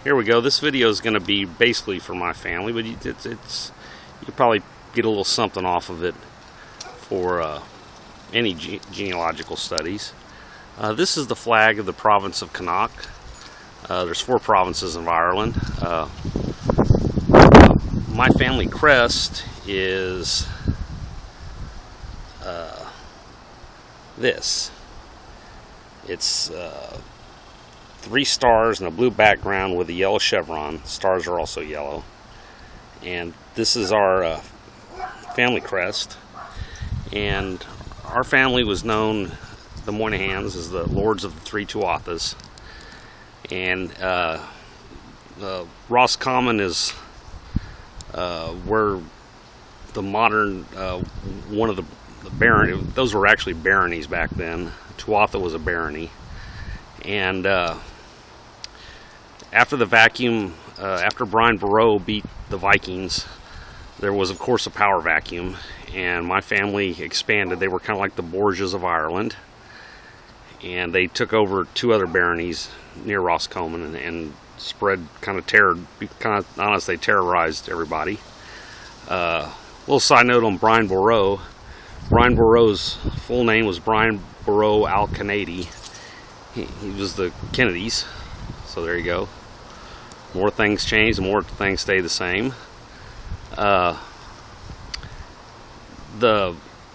Here we go. This video is going to be basically for my family, but you probably get a little something off of it for any genealogical studies. This is the flag of the province of Connacht. There's 4 provinces of Ireland. My family crest is this. It's 3 stars and a blue background with a yellow chevron. Stars are also yellow. And this is our family crest. And our family was known, the Moynahans, as the Lords of the Three Tuathas. And Roscommon is where the modern, one of the baron, those were actually baronies back then. Tuatha was a barony. And after the vacuum, after Brian Boru beat the Vikings, there was of course a power vacuum, and my family expanded. They were kind of like the Borgias of Ireland, and they took over 2 other baronies near Roscommon and spread they terrorized everybody. Little side note on Brian Boru. Brian Boru's full name was Brian Boru Al-Kennedy. He was the Kennedys, so there you go. More things change, more things stay the same. The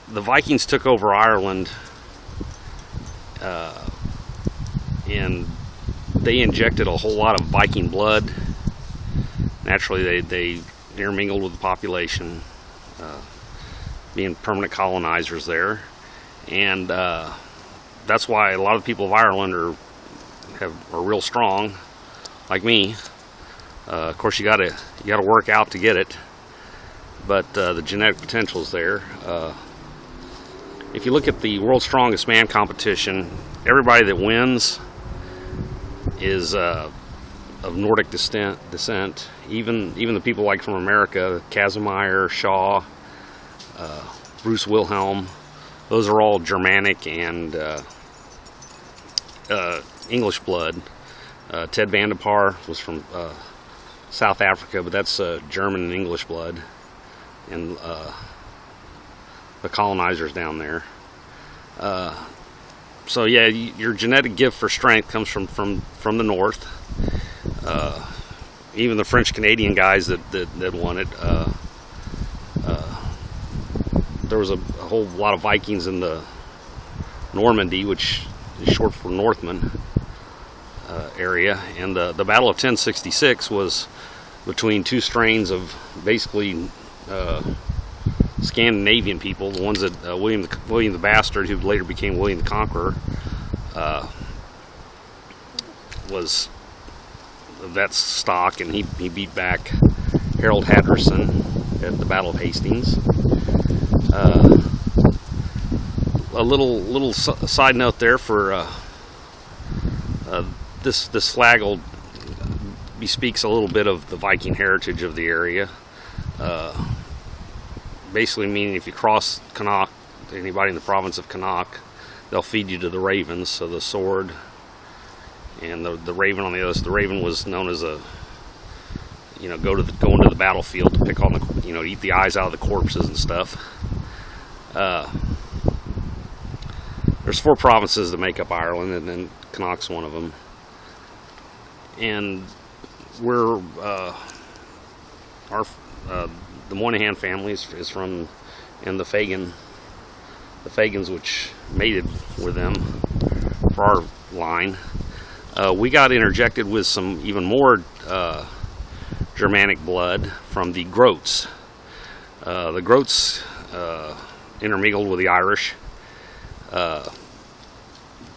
Vikings took over Ireland, and they injected a whole lot of Viking blood. Naturally, they intermingled with the population, being permanent colonizers there, and that's why a lot of the people of Ireland are real strong, like me. Of course, you gotta work out to get it, but the genetic potential is there. If you look at the World's Strongest Man competition, everybody that wins is of Nordic descent. Even the people like from America, Casimir, Shaw, Bruce Wilhelm, those are all Germanic and English blood. Ted Van de Par was from South Africa, but that's German and English blood, and the colonizers down there. So yeah, your genetic gift for strength comes from the north. Even the French Canadian guys that won it, there was a whole lot of Vikings in the Normandy, which is short for Northmen area, and the Battle of 1066 was between 2 strains of basically Scandinavian people, the ones that William the Bastard, who later became William the Conqueror, was that stock, and he beat back Harold Hadrason at the Battle of Hastings. A little side note there for this flag bespeaks a little bit of the Viking heritage of the area. Basically meaning if you cross Connacht, anybody in the province of Connacht, they'll feed you to the ravens. So the sword and the raven on the other. So the raven was known as go into the battlefield to pick on the, eat the eyes out of the corpses and stuff. There's 4 provinces that make up Ireland, and then Connacht's one of them. And we're the Moynihan family is from, and the Fagans, which mated with them for our line. We got interjected with some even more Germanic blood from the Groats. The Groats intermingled with the Irish.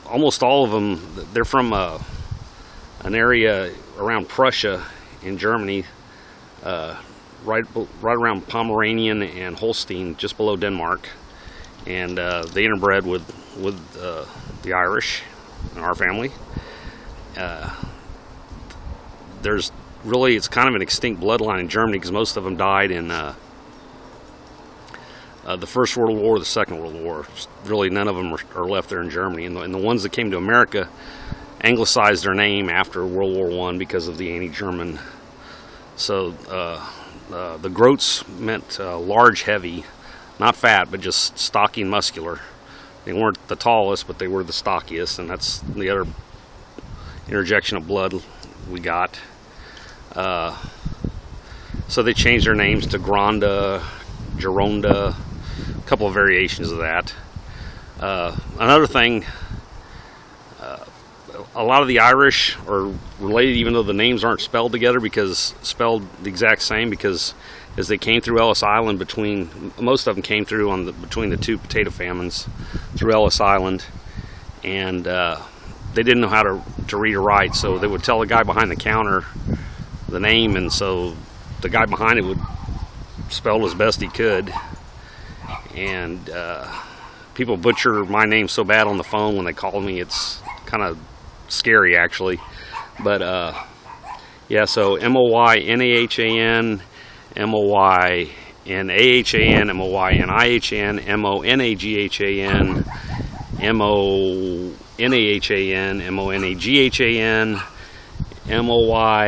Almost all of them, they're from an area around Prussia in Germany, right around Pomeranian and Holstein, just below Denmark, and they interbred with the Irish in our family. It's kind of an extinct bloodline in Germany because most of them died in the First World War, the Second World War. Really, none of them are left there in Germany, and the ones that came to America anglicized their name after World War I because of the anti-German. So the Groats meant large, heavy, not fat, but just stocky and muscular. They weren't the tallest, but they were the stockiest, and that's the other interjection of blood we got. So they changed their names to Gronda, Gironda, a couple of variations of that. Another thing, a lot of the Irish are related, even though the names aren't spelled together, because spelled the exact same, because as they came through Ellis Island, most of them came through between the two potato famines through Ellis Island, and they didn't know how to read or write, so they would tell the guy behind the counter the name, and so the guy behind it would spell as best he could. And people butcher my name so bad on the phone when they call me, it's kind of scary actually. But yeah, so M-O-Y-N-A-H-A-N, M-O-Y-N-A-H-A-N, M-O-Y-N-I-H-A-N, M-O-N-A-G-H-A-N, M-O-N-A-H-A-N, M-O-N-A-G-H-A-N, M-O-Y-A-N-A-H-A-N.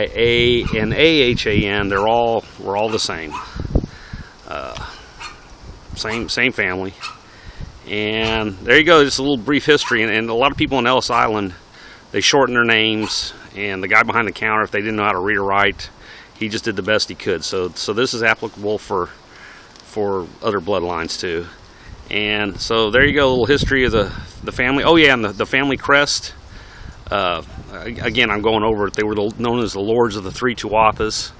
We're all the same. Same family. And there you go, just a little brief history. And a lot of people on Ellis Island, they shorten their names, and the guy behind the counter, if they didn't know how to read or write, he just did the best he could. So this is applicable for other bloodlines too. And so there you go, a little history of the family. Oh yeah, and the family crest. Again, I'm going over it. They were known as the Lords of the Three Tuathas.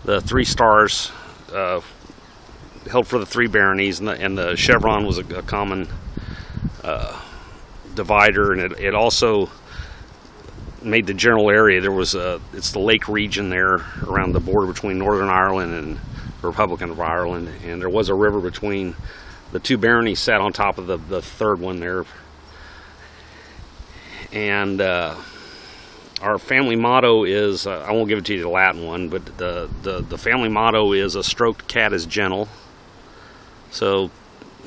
The 3 stars held for the 3 baronies, and the chevron was a common divider, and it also made the general area. There was it's the lake region there around the border between Northern Ireland and the Republic of Ireland, and there was a river between the 2 baronies sat on top of the 3rd one there. And our family motto is, I won't give it to you the Latin one, but the family motto is, "A stroked cat is gentle." So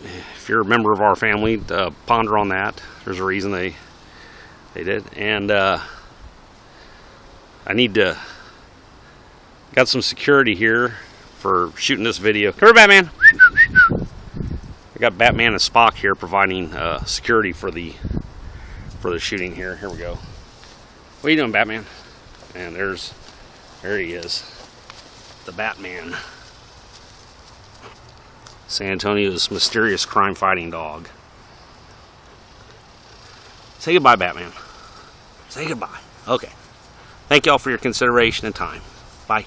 if you're a member of our family, ponder on that. There's a reason they did. And I got some security here for shooting this video. Come here, Batman. I got Batman and Spock here providing security for the shooting here. Here we go. What are you doing, Batman? And there he is, the Batman, San Antonio's mysterious crime-fighting dog. Say goodbye, Batman. Say goodbye. Okay. Thank y'all for your consideration and time. Bye.